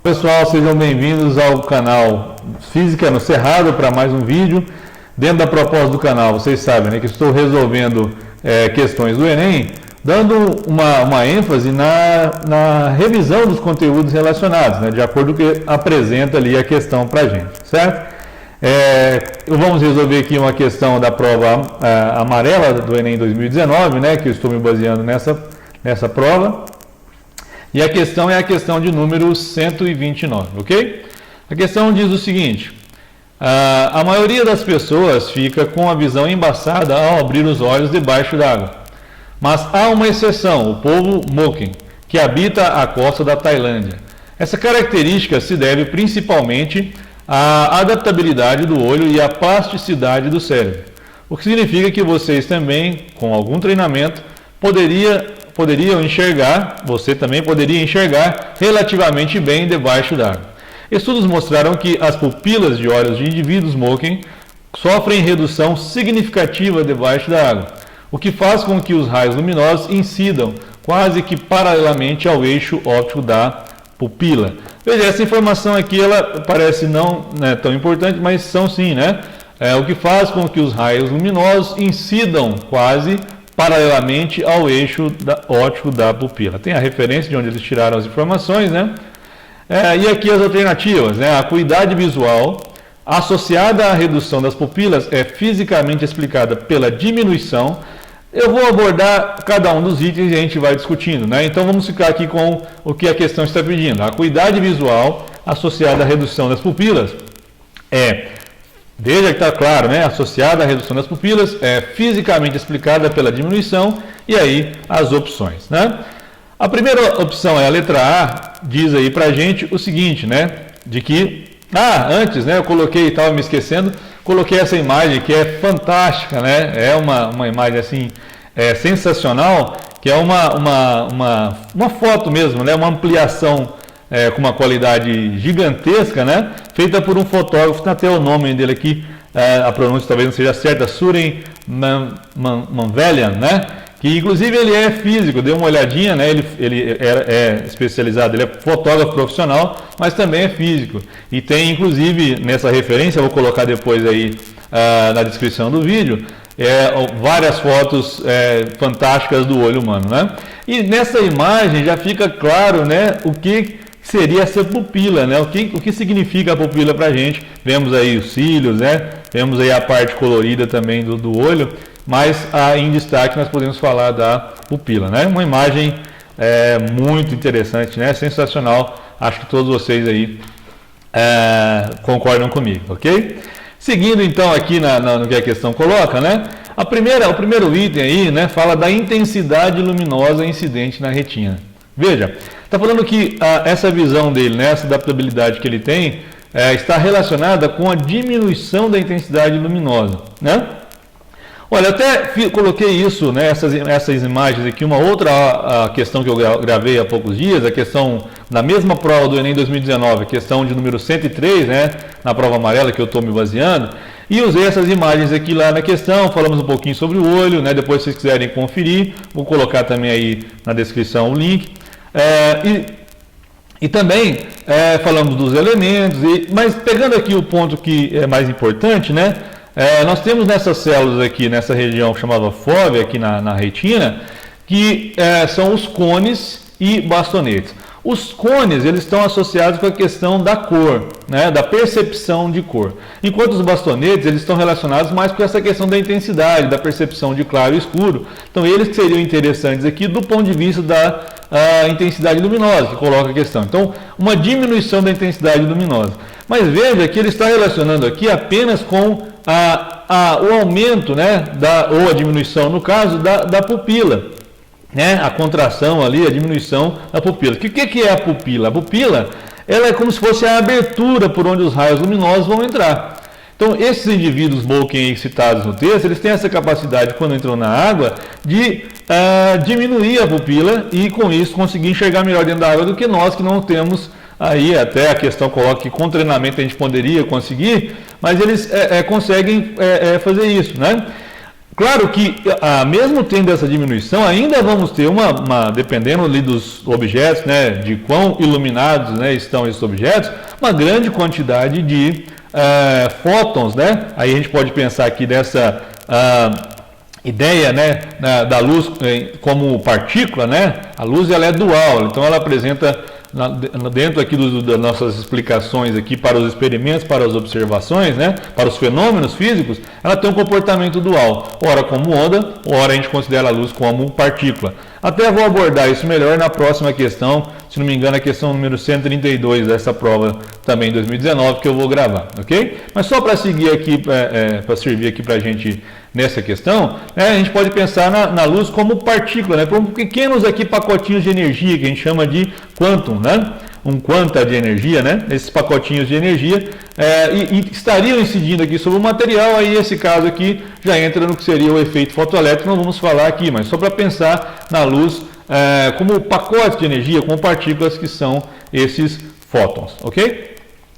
Pessoal, sejam bem-vindos ao canal Física no Cerrado para mais um vídeo. Dentro da proposta do canal, vocês sabem, né, que estou resolvendo questões do Enem, dando uma ênfase na revisão dos conteúdos relacionados, né, de acordo com o que apresenta ali a questão para a gente, certo? Vamos resolver aqui uma questão da prova amarela do Enem 2019, né, que eu estou me baseando nessa prova. E a questão é a questão de número 129, ok? A questão diz o seguinte: a maioria das pessoas fica com a visão embaçada ao abrir os olhos debaixo d'água. Mas há uma exceção, o povo Moken, que habita a costa da Tailândia. Essa característica se deve principalmente à adaptabilidade do olho e à plasticidade do cérebro. O que significa que vocês também, com algum treinamento, você também poderia enxergar relativamente bem debaixo d'água. Estudos mostraram que as pupilas de olhos de indivíduos Moken sofrem redução significativa debaixo da água, o que faz com que os raios luminosos incidam quase que paralelamente ao eixo óptico da pupila. Veja, essa informação aqui ela parece não tão importante, mas são sim, né? O que faz com que os raios luminosos incidam quase paralelamente ao eixo óptico da pupila. Tem a referência de onde eles tiraram as informações, né? E aqui as alternativas, né? A acuidade visual associada à redução das pupilas é fisicamente explicada pela diminuição. Eu vou abordar cada um dos itens e a gente vai discutindo, né? Então vamos ficar aqui com o que a questão está pedindo. A acuidade visual associada à redução das pupilas veja que está claro, né? Associada à redução das pupilas, é fisicamente explicada pela diminuição, e aí as opções, né? A primeira opção é a letra A, diz aí pra gente o seguinte, né? De que, antes, né? Eu coloquei, estava me esquecendo, coloquei essa imagem que é fantástica, né? É uma imagem assim, sensacional, que é uma foto mesmo, né? Uma ampliação com uma qualidade gigantesca, né? Feita por um fotógrafo, tem até o nome dele aqui, a pronúncia talvez não seja certa, Suren Manvelian, né? Que inclusive ele é físico, deu uma olhadinha, né? Ele é especializado, ele é fotógrafo profissional, mas também é físico. E tem inclusive nessa referência, eu vou colocar depois aí na descrição do vídeo, várias fotos fantásticas do olho humano, né? E nessa imagem já fica claro, né, o que seria essa pupila, né? O que significa a pupila para a gente? Vemos aí os cílios, né? Vemos aí a parte colorida também do olho, mas em destaque nós podemos falar da pupila, né? Uma imagem muito interessante, né? Sensacional. Acho que todos vocês aí concordam comigo, ok? Seguindo então aqui no que a questão coloca, né? O primeiro item aí, né, fala da intensidade luminosa incidente na retina. Veja, está falando que essa visão dele, né, essa adaptabilidade que ele tem, está relacionada com a diminuição da intensidade luminosa, né? Olha, eu até coloquei isso, né, essas imagens aqui, uma outra questão que eu gravei há poucos dias, a questão na mesma prova do Enem 2019, a questão de número 103, né, na prova amarela que eu estou me baseando, e usei essas imagens aqui lá na questão, falamos um pouquinho sobre o olho, né, depois se vocês quiserem conferir, vou colocar também aí na descrição o link. E também falamos dos elementos, mas pegando aqui o ponto que é mais importante, né? Nós temos nessas células aqui, nessa região chamada fóvea, aqui na retina, que são os cones e bastonetes. Os cones, eles estão associados com a questão da cor, né, da percepção de cor. Enquanto os bastonetes, eles estão relacionados mais com essa questão da intensidade, da percepção de claro e escuro. Então, eles que seriam interessantes aqui do ponto de vista da intensidade luminosa, que coloca a questão. Então, uma diminuição da intensidade luminosa. Mas veja que ele está relacionando aqui apenas com o aumento, né, ou a diminuição, no caso, da pupila. Né, a contração ali, a diminuição da pupila. O que é a pupila? A pupila, ela é como se fosse a abertura por onde os raios luminosos vão entrar. Então, esses indivíduos Moken citados no texto, eles têm essa capacidade, quando entram na água, de diminuir a pupila e, com isso, conseguir enxergar melhor dentro da água do que nós, que não temos aí, até a questão coloca que com treinamento a gente poderia conseguir, mas eles conseguem fazer isso, né? Claro que, mesmo tendo essa diminuição, ainda vamos ter dependendo ali dos objetos, né, de quão iluminados, né, estão esses objetos, uma grande quantidade de fótons, né? Aí a gente pode pensar aqui dessa ideia, né, da luz como partícula, né? A luz ela é dual, então ela apresenta dentro aqui das nossas explicações aqui para os experimentos, para as observações, né, para os fenômenos físicos, ela tem um comportamento dual, ora como onda, ora a gente considera a luz como partícula. Até vou abordar isso melhor na próxima questão, se não me engano a questão número 132 dessa prova também 2019 que eu vou gravar, ok? Mas só para seguir aqui, para servir aqui para a gente nessa questão, né, a gente pode pensar na luz como partícula, né, como pequenos aqui pacotinhos de energia que a gente chama de quantum, né, um quanta de energia, né, esses pacotinhos de energia e estariam incidindo aqui sobre o material. Aí esse caso aqui já entra no que seria o efeito fotoelétrico, não vamos falar aqui, mas só para pensar na luz como pacotes de energia, como partículas que são esses fótons, ok?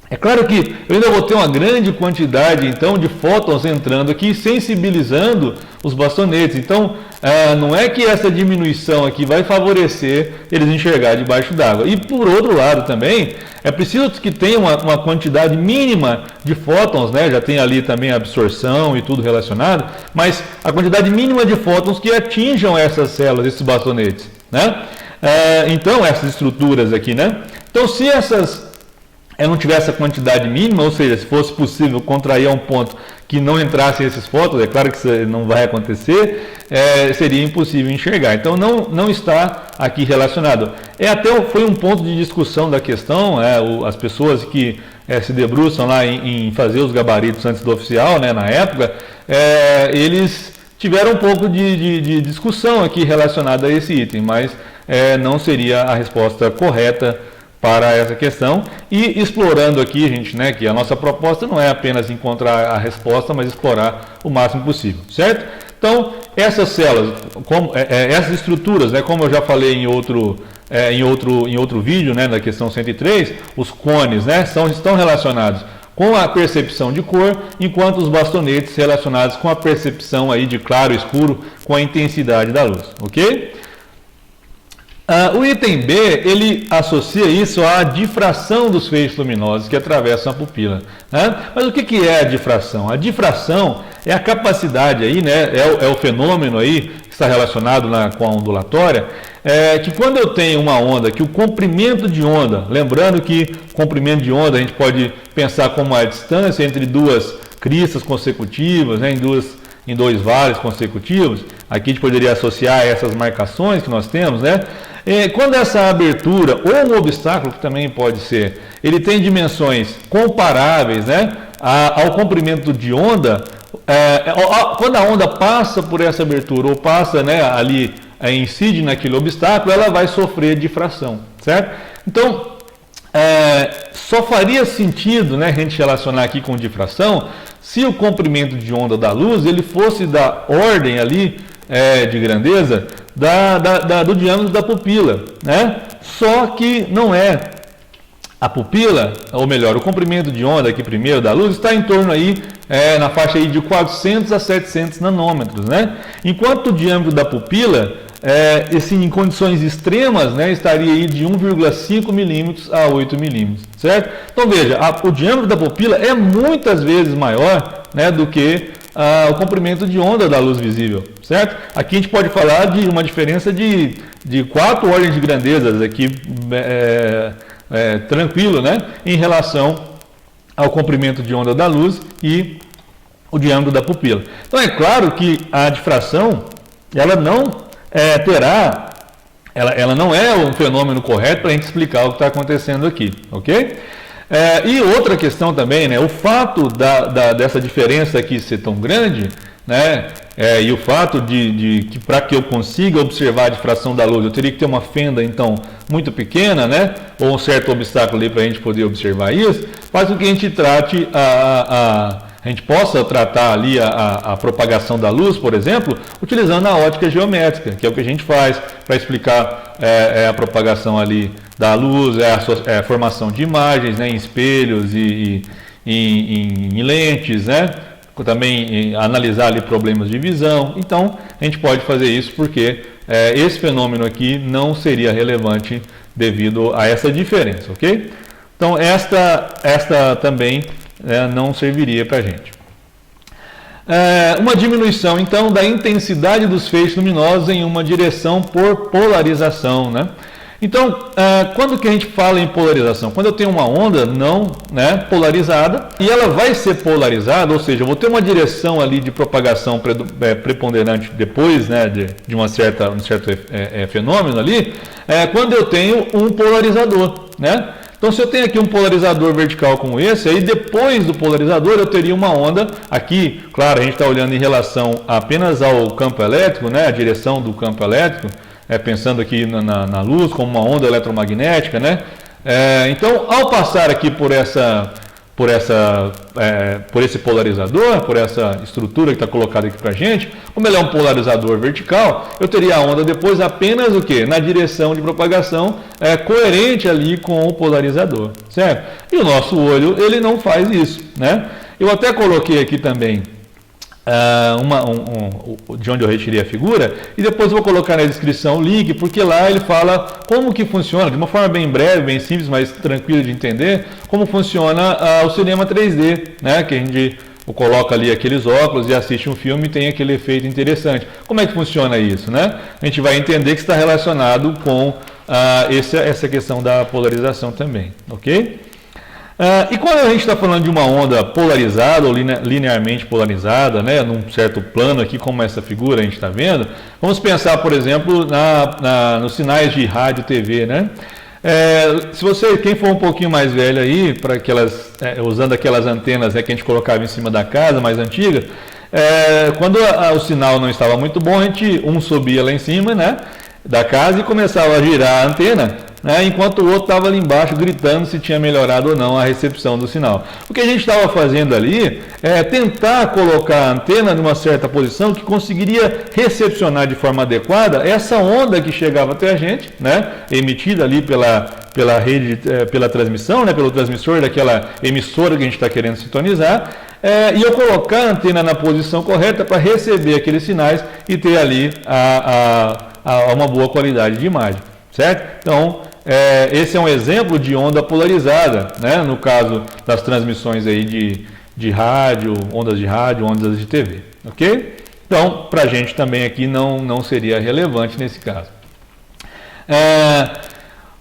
É claro que eu ainda vou ter uma grande quantidade, então, de fótons entrando aqui, sensibilizando os bastonetes. Então, não é que essa diminuição aqui vai favorecer eles enxergar debaixo d'água. E, por outro lado, também, é preciso que tenha uma quantidade mínima de fótons, né? Já tem ali também a absorção e tudo relacionado, mas a quantidade mínima de fótons que atinjam essas células, esses bastonetes, né? Então, essas estruturas aqui, né? Então, se eu não tivesse essa quantidade mínima, ou seja, se fosse possível contrair a um ponto que não entrassem esses fótons, é claro que isso não vai acontecer, seria impossível enxergar. Então não está aqui relacionado. Foi um ponto de discussão da questão, as pessoas que se debruçam lá em fazer os gabaritos antes do oficial, né, na época, eles tiveram um pouco de discussão aqui relacionada a esse item, mas não seria a resposta correta para essa questão. E explorando aqui, gente, né, que a nossa proposta não é apenas encontrar a resposta, mas explorar o máximo possível, certo? Então, essas células, essas estruturas, né, como eu já falei em outro vídeo, né, na questão 103, os cones, né, estão relacionados com a percepção de cor, enquanto os bastonetes relacionados com a percepção aí de claro e escuro, com a intensidade da luz, ok? O item B, ele associa isso à difração dos feixes luminosos que atravessam a pupila, né? Mas o que é a difração? A difração é a capacidade aí, né? É o fenômeno aí que está relacionado com a ondulatória, que quando eu tenho uma onda, que o comprimento de onda, lembrando que comprimento de onda a gente pode pensar como a distância entre duas cristas consecutivas, né? Em dois vales consecutivos, aqui a gente poderia associar essas marcações que nós temos, né? Quando essa abertura, ou um obstáculo, que também pode ser, ele tem dimensões comparáveis, né, ao comprimento de onda, quando a onda passa por essa abertura, ou passa, né, ali, incide naquele obstáculo, ela vai sofrer difração, certo? Então, só faria sentido, né, a gente relacionar aqui com difração, se o comprimento de onda da luz ele fosse da ordem ali de grandeza do diâmetro da pupila, né? Só que não é. A pupila, ou melhor, o comprimento de onda aqui primeiro da luz está em torno aí na faixa aí de 400 a 700 nanômetros, né? Enquanto o diâmetro da pupila em condições extremas, né, estaria aí de 1,5 milímetros a 8 milímetros, certo? Então veja, o diâmetro da pupila é muitas vezes maior, né, do que o comprimento de onda da luz visível, certo? Aqui a gente pode falar de uma diferença de 4 ordens de grandezas aqui, tranquilo, né, em relação ao comprimento de onda da luz e o diâmetro da pupila. Então é claro que a difração, ela não ela não é um fenômeno correto para a gente explicar o que está acontecendo aqui, ok? E outra questão também, né, o fato dessa diferença aqui ser tão grande, né, e o fato de que para que eu consiga observar a difração da luz, eu teria que ter uma fenda, então, muito pequena, né, ou um certo obstáculo ali para a gente poder observar isso, faz com que a gente trate a gente possa tratar ali a propagação da luz, por exemplo, utilizando a ótica geométrica, que é o que a gente faz para explicar a propagação ali da luz, a formação de imagens, né, em espelhos e em lentes, né, também analisar ali problemas de visão. Então, a gente pode fazer isso porque esse fenômeno aqui não seria relevante devido a essa diferença, ok? Então, esta também não serviria para a gente. Uma diminuição, então, da intensidade dos feixes luminosos em uma direção por polarização, né? Então, quando que a gente fala em polarização? Quando eu tenho uma onda não polarizada e ela vai ser polarizada, ou seja, eu vou ter uma direção ali de propagação preponderante depois, né, de um certo fenômeno ali, quando eu tenho um polarizador, né? Então, se eu tenho aqui um polarizador vertical como esse, aí depois do polarizador eu teria uma onda aqui, claro, a gente está olhando em relação apenas ao campo elétrico, né, a direção do campo elétrico, pensando aqui na luz como uma onda eletromagnética, né? Então, ao passar aqui por esse polarizador, por essa estrutura que está colocada aqui para a gente, como ele é um polarizador vertical, eu teria a onda depois apenas o quê? Na direção de propagação coerente ali com o polarizador, certo? E o nosso olho, ele não faz isso, né? Eu até coloquei aqui também de onde eu retirei a figura, e depois eu vou colocar na descrição o link, porque lá ele fala como que funciona, de uma forma bem breve, bem simples, mas tranquila de entender, como funciona o cinema 3D, né, que a gente coloca ali aqueles óculos e assiste um filme e tem aquele efeito interessante. Como é que funciona isso, né? A gente vai entender que está relacionado com essa questão da polarização também, ok? E quando a gente está falando de uma onda polarizada ou linearmente polarizada, né, num certo plano aqui, como essa figura a gente está vendo, vamos pensar, por exemplo, nos sinais de rádio e TV, né? Quem for um pouquinho mais velho aí, para usando aquelas antenas que a gente colocava em cima da casa, mais antigas, quando o sinal não estava muito bom, a gente subia lá em cima, né, da casa e começava a girar a antena, enquanto o outro estava ali embaixo gritando se tinha melhorado ou não a recepção do sinal. O que a gente estava fazendo ali é tentar colocar a antena numa certa posição que conseguiria recepcionar de forma adequada essa onda que chegava até a gente, né, emitida ali pela rede, pela transmissão, né, pelo transmissor daquela emissora que a gente está querendo sintonizar, e eu colocar a antena na posição correta para receber aqueles sinais e ter ali uma boa qualidade de imagem, certo? Então, esse é um exemplo de onda polarizada, né? No caso das transmissões aí de rádio, ondas de TV, ok? Então, para a gente também aqui não seria relevante nesse caso.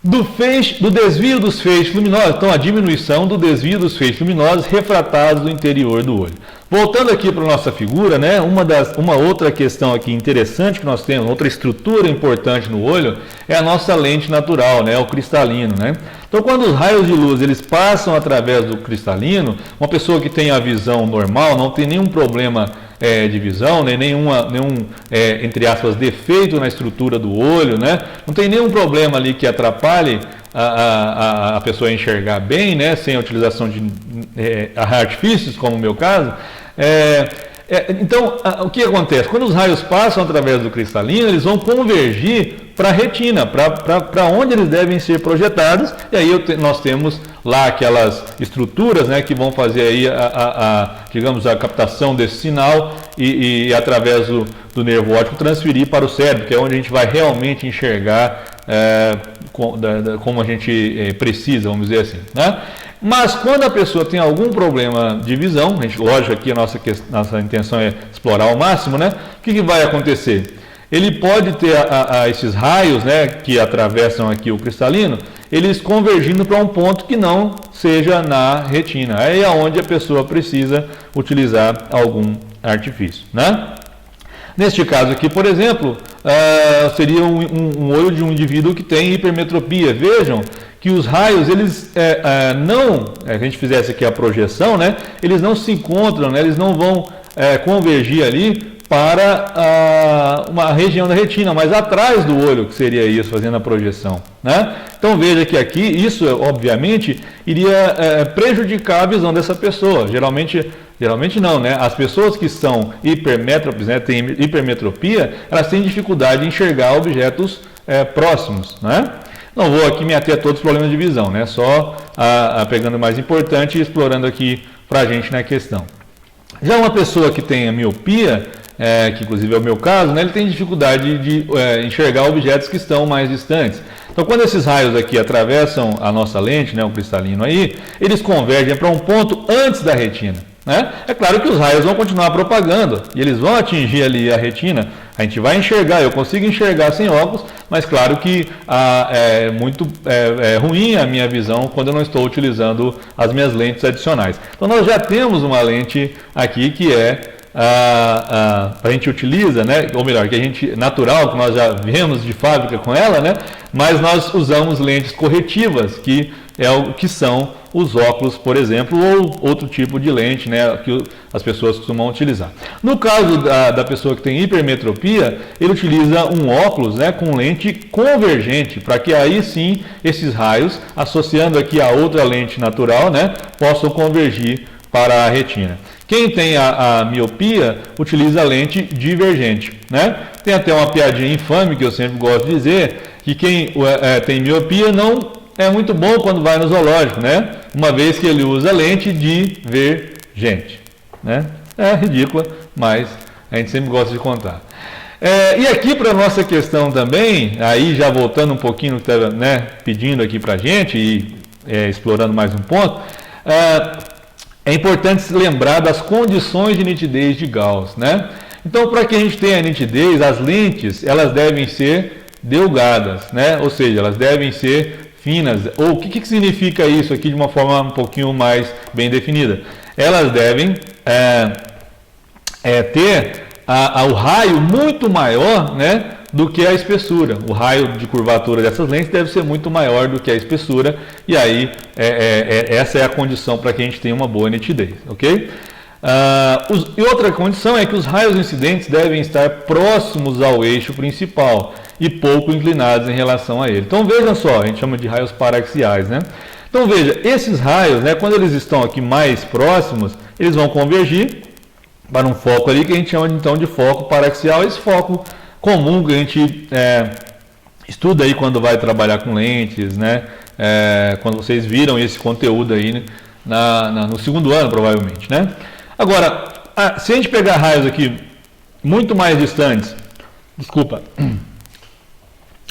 Do desvio dos feixes luminosos, então a diminuição do desvio dos feixes luminosos refratados do interior do olho. Voltando aqui para a nossa figura, né, uma outra questão aqui interessante que nós temos, outra estrutura importante no olho, é a nossa lente natural, né, o cristalino, né? Então, quando os raios de luz eles passam através do cristalino, uma pessoa que tem a visão normal, não tem nenhum problema de visão, né, nenhum, entre aspas, defeito na estrutura do olho, né, não tem nenhum problema ali que atrapalhe a pessoa enxergar bem, né, sem a utilização de artifícios, como o meu caso. Então, o que acontece? Quando os raios passam através do cristalino, eles vão convergir para a retina, para onde eles devem ser projetados, e aí nós temos lá aquelas estruturas, né, que vão fazer aí digamos, a captação desse sinal e através do nervo óptico transferir para o cérebro, que é onde a gente vai realmente enxergar como a gente precisa, vamos dizer assim, né? Mas quando a pessoa tem algum problema de visão, lógico aqui a nossa intenção é explorar ao máximo, né? O que vai acontecer? Ele pode ter esses raios, né, que atravessam aqui o cristalino, eles convergindo para um ponto que não seja na retina. Aí é onde a pessoa precisa utilizar algum artifício, né? Neste caso aqui, por exemplo, seria um olho de um indivíduo que tem hipermetropia. Vejam que os raios, eles a gente fizesse aqui a projeção, né, eles não se encontram, né, eles não vão convergir ali para uma região da retina, mas atrás do olho, que seria isso, fazendo a projeção, né? Então veja que aqui, isso obviamente iria prejudicar a visão dessa pessoa. Geralmente não, né? As pessoas que são hipermétropes, né, têm hipermetropia, elas têm dificuldade de enxergar objetos próximos, né? Não vou aqui me ater a todos os problemas de visão, né? Só pegando o mais importante e explorando aqui para a gente na questão. Já uma pessoa que tem a miopia, que inclusive é o meu caso, né, ele tem dificuldade de enxergar objetos que estão mais distantes. Então, quando esses raios aqui atravessam a nossa lente, né, o cristalino aí, eles convergem para um ponto antes da retina, né? É claro que os raios vão continuar propagando e eles vão atingir ali a retina. A gente vai enxergar, eu consigo enxergar sem óculos, mas claro que é muito ruim a minha visão quando eu não estou utilizando as minhas lentes adicionais. Então nós já temos uma lente aqui que a gente utiliza, né? Ou melhor, que a gente natural, que nós já viemos de fábrica com ela, né? Mas nós usamos lentes corretivas, que é o que são os óculos, por exemplo, ou outro tipo de lente, né, que as pessoas costumam utilizar. No caso da pessoa que tem hipermetropia, ele utiliza um óculos, né, com lente convergente, para que aí sim esses raios, associando aqui a outra lente natural, né, possam convergir para a retina. Quem tem a miopia utiliza a lente divergente, né? Tem até uma piadinha infame que eu sempre gosto de dizer, que quem tem miopia não é muito bom quando vai no zoológico, né? Uma vez que ele usa lente divergente, né? É ridícula, mas a gente sempre gosta de contar. E aqui para a nossa questão também, aí já voltando um pouquinho no que estava, né, pedindo aqui para a gente e explorando mais um ponto, é importante se lembrar das condições de nitidez de Gauss, né? Então, para que a gente tenha nitidez, as lentes elas devem ser delgadas, né? Ou seja, elas devem ser finas. Ou o que significa isso aqui de uma forma um pouquinho mais bem definida? Elas devem ter o raio muito maior, né, do que a espessura. O raio de curvatura dessas lentes deve ser muito maior do que a espessura, e aí essa é a condição para que a gente tenha uma boa nitidez, ok? E outra condição é que os raios incidentes devem estar próximos ao eixo principal e pouco inclinados em relação a ele. Então veja só, a gente chama de raios paraxiais, né? Então veja, esses raios, né, quando eles estão aqui mais próximos, eles vão convergir para um foco ali que a gente chama então de foco paraxial. Esse foco comum que a gente estuda aí quando vai trabalhar com lentes, né? Quando vocês viram esse conteúdo aí no segundo ano, provavelmente, né? Agora, se a gente pegar raios aqui muito mais distantes,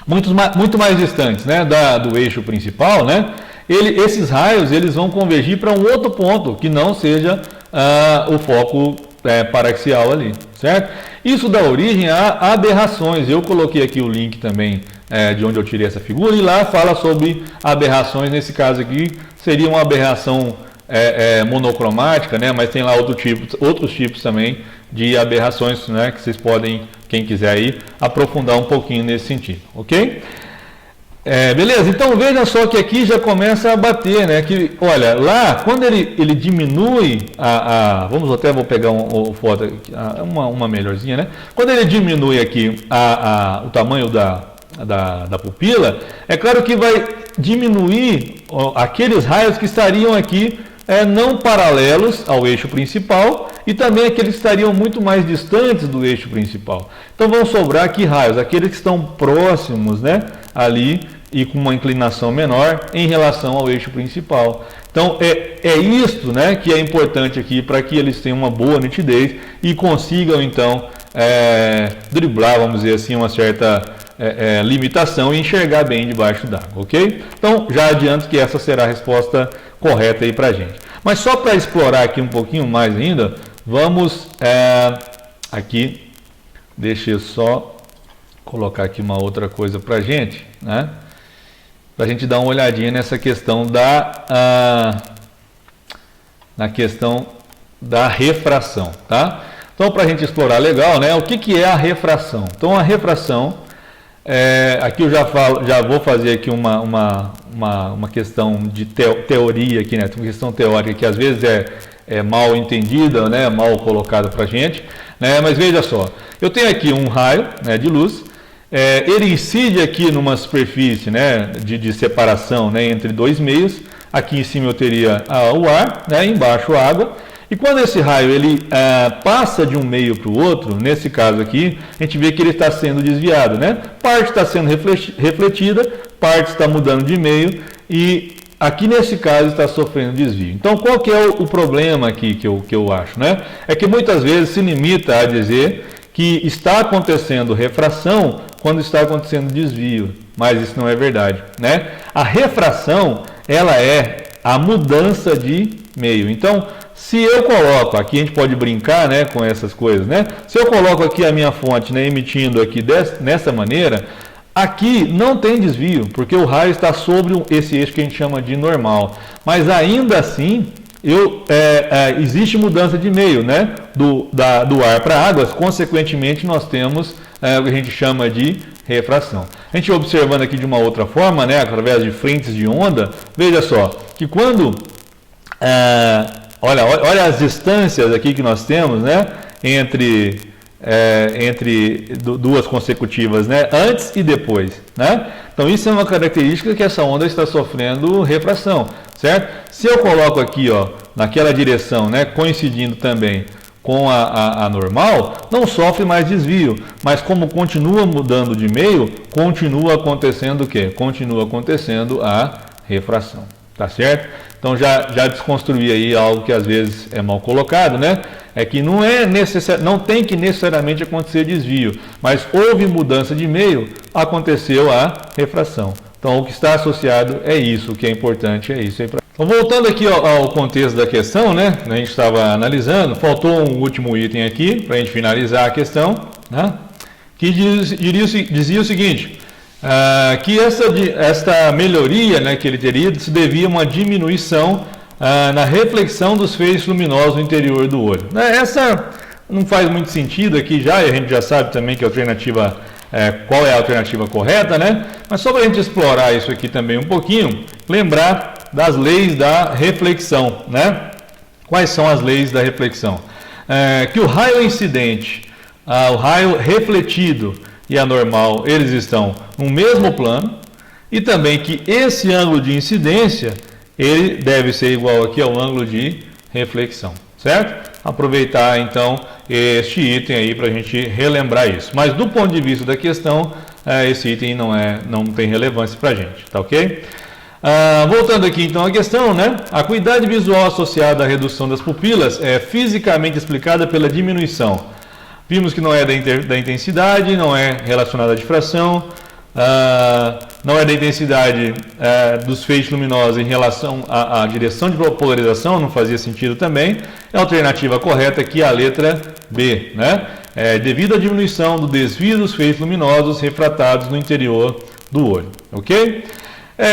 muito mais distantes, né, do eixo principal, né? Esses raios eles vão convergir para um outro ponto que não seja o foco paraxial ali, certo? Isso dá origem a aberrações. Eu coloquei aqui o link também de onde eu tirei essa figura, e lá fala sobre aberrações. Nesse caso aqui seria uma aberração monocromática, né? Mas tem lá outros tipos também de aberrações, né? Que vocês podem, quem quiser aí, aprofundar um pouquinho nesse sentido, ok? Beleza, então veja só que aqui já começa a bater, né? Que, olha, lá quando ele diminui vou pegar uma foto aqui, uma melhorzinha, né? Quando ele diminui aqui o tamanho da pupila, é claro que vai diminuir aqueles raios que estariam aqui não paralelos ao eixo principal, e também aqueles que estariam muito mais distantes do eixo principal. Então vão sobrar aqui raios, aqueles que estão próximos, né, ali, e com uma inclinação menor em relação ao eixo principal. Então é isto, né, que é importante aqui para que eles tenham uma boa nitidez e consigam então driblar, vamos dizer assim, uma certa limitação e enxergar bem debaixo d'água, ok? Então já adianto que essa será a resposta correta aí para a gente. Mas só para explorar aqui um pouquinho mais ainda, vamos aqui, deixa eu só colocar aqui uma outra coisa para a gente, né? Para a gente dar uma olhadinha nessa questão na questão da refração, tá? Então, para a gente explorar legal, né? O que é a refração? Então, a refração, aqui eu já vou fazer aqui uma questão de teoria aqui, né? Uma questão teórica que às vezes é mal entendida, né? Mal colocada para a gente, né? Mas veja só, eu tenho aqui um raio, né, de luz. Ele incide aqui numa superfície, né, de separação, né, entre dois meios. Aqui em cima eu teria o ar, né, embaixo a água. E quando esse raio ele passa de um meio para o outro, nesse caso aqui, a gente vê que ele está sendo desviado, né? Parte está sendo refletida, parte está mudando de meio, e aqui nesse caso está sofrendo desvio. Então, qual que é o problema aqui que eu acho, né? É que muitas vezes se limita a dizer que está acontecendo refração quando está acontecendo desvio, mas isso não é verdade, né? A refração, ela é a mudança de meio. Então, se eu coloco, aqui a gente pode brincar, né, com essas coisas, né? Se eu coloco aqui a minha fonte, né, emitindo aqui nessa maneira, aqui não tem desvio, porque o raio está sobre esse eixo que a gente chama de normal. Mas ainda assim, existe mudança de meio, né? Do ar para águas, consequentemente nós temos o que a gente chama de refração. A gente observando aqui de uma outra forma, né, através de frentes de onda, veja só, que quando... olha as distâncias aqui que nós temos, né, entre duas consecutivas, né, antes e depois, né? Então isso é uma característica que essa onda está sofrendo refração, certo? Se eu coloco aqui, ó, naquela direção, né, coincidindo também com a normal, não sofre mais desvio, mas como continua mudando de meio, continua acontecendo o quê? Continua acontecendo a refração, tá certo? Então já desconstruí aí algo que às vezes é mal colocado, né? É que não tem que necessariamente acontecer desvio, mas houve mudança de meio, aconteceu a refração. Então o que está associado é isso, o que é importante é isso aí. Então, voltando aqui ao contexto da questão, né? A gente estava analisando, faltou um último item aqui para a gente finalizar a questão, né? Que dizia o seguinte. Que esta melhoria, né, que ele teria se devia a uma diminuição na reflexão dos feixes luminosos no interior do olho. Essa não faz muito sentido aqui já, e a gente já sabe também que a alternativa, qual é a alternativa correta, né? Mas só para a gente explorar isso aqui também um pouquinho, lembrar das leis da reflexão, né? Quais são as leis da reflexão? Que o raio incidente, o raio refletido e a normal, eles estão no mesmo plano, e também que esse ângulo de incidência, ele deve ser igual aqui ao ângulo de reflexão, certo? Aproveitar então este item aí para a gente relembrar isso. Mas do ponto de vista da questão, esse item não tem relevância para a gente, tá ok? Voltando aqui então à questão, né? A acuidade visual associada à redução das pupilas é fisicamente explicada pela diminuição. Vimos que não é da intensidade, não é relacionada à difração, não é da intensidade dos feixes luminosos em relação à direção de polarização, não fazia sentido também. A alternativa correta aqui é a letra B, né? Devido à diminuição do desvio dos feixes luminosos refratados no interior do olho, ok?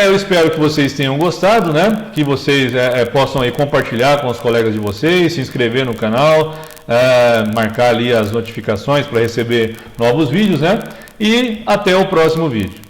Eu espero que vocês tenham gostado, né? Que vocês possam aí compartilhar com os colegas de vocês, se inscrever no canal, marcar ali as notificações para receber novos vídeos, né? E até o próximo vídeo.